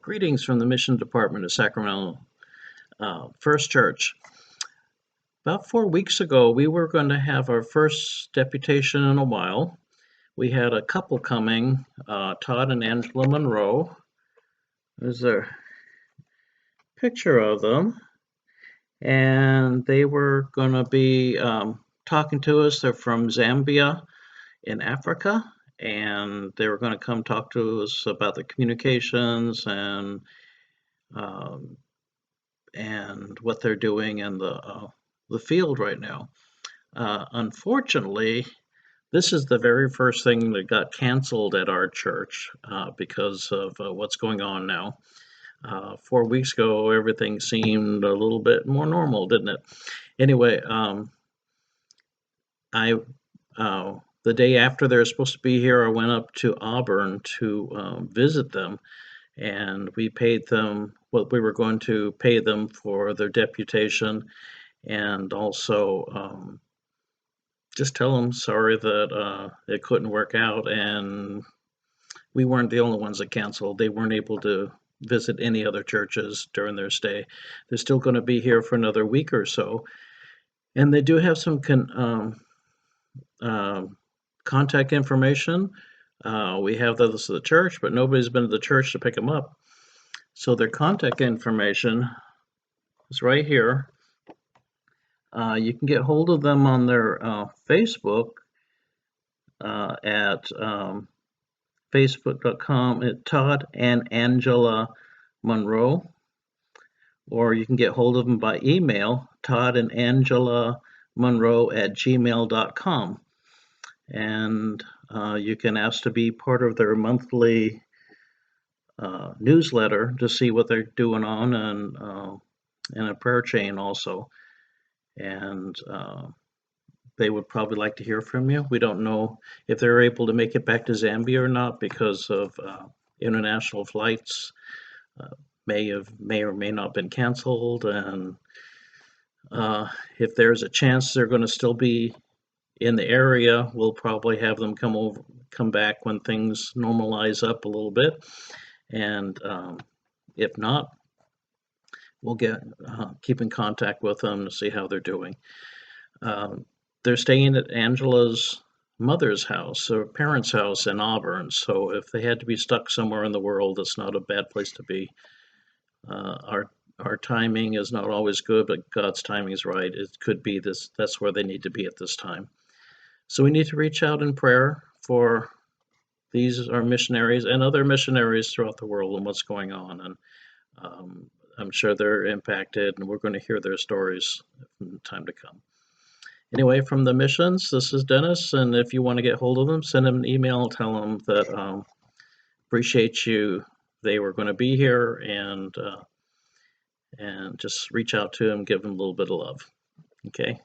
Greetings from the Mission Department of Sacramento First Church. About 4 weeks ago, we were going to have our first deputation in a while. We had a couple coming, Todd and Angela Monroe. There's a picture of them, and they were going to be talking to us. They're from Zambia in Africa, and they were going to come talk to us about the communications um, and what they're doing in the field right now. Unfortunately, this is the very first thing that got canceled at our church because of what's going on now. 4 weeks ago, everything seemed a little bit more normal, didn't it? Anyway, the day after they're supposed to be here, I went up to Auburn to visit them, and we paid them what we were going to pay them for their deputation, and also just tell them sorry that it couldn't work out, and we weren't the only ones that canceled. They weren't able to visit any other churches during their stay. They're still going to be here for another week or so, and they do have some contact information. We have those at the church, but nobody's been to the church to pick them up. So their contact information is right here. You can get hold of them on their Facebook at facebook.com at Todd and Angela Monroe, or you can get hold of them by email, Todd and Angela Monroe at gmail.com. And you can ask to be part of their monthly newsletter to see what they're doing on, and a prayer chain also. And they would probably like to hear from you. We don't know if they're able to make it back to Zambia or not because of international flights may or may not been canceled, and if there's a chance they're going to still be in the area, we'll probably have them come back when things normalize up a little bit, and if not, we'll keep in contact with them to see how they're doing. They're staying at Angela's mother's house, or parents' house in Auburn, so if they had to be stuck somewhere in the world, it's not a bad place to be. Our timing is not always good, but God's timing is right. It could be this. That's where they need to be at this time. So we need to reach out in prayer for these are missionaries and other missionaries throughout the world and what's going on. And I'm sure they're impacted, and we're going to hear their stories in the time to come. Anyway, from the missions, this is Dennis, and if you want to get hold of them, send them an email, tell them that appreciate you. They were going to be here, and just reach out to them, give them a little bit of love. Okay,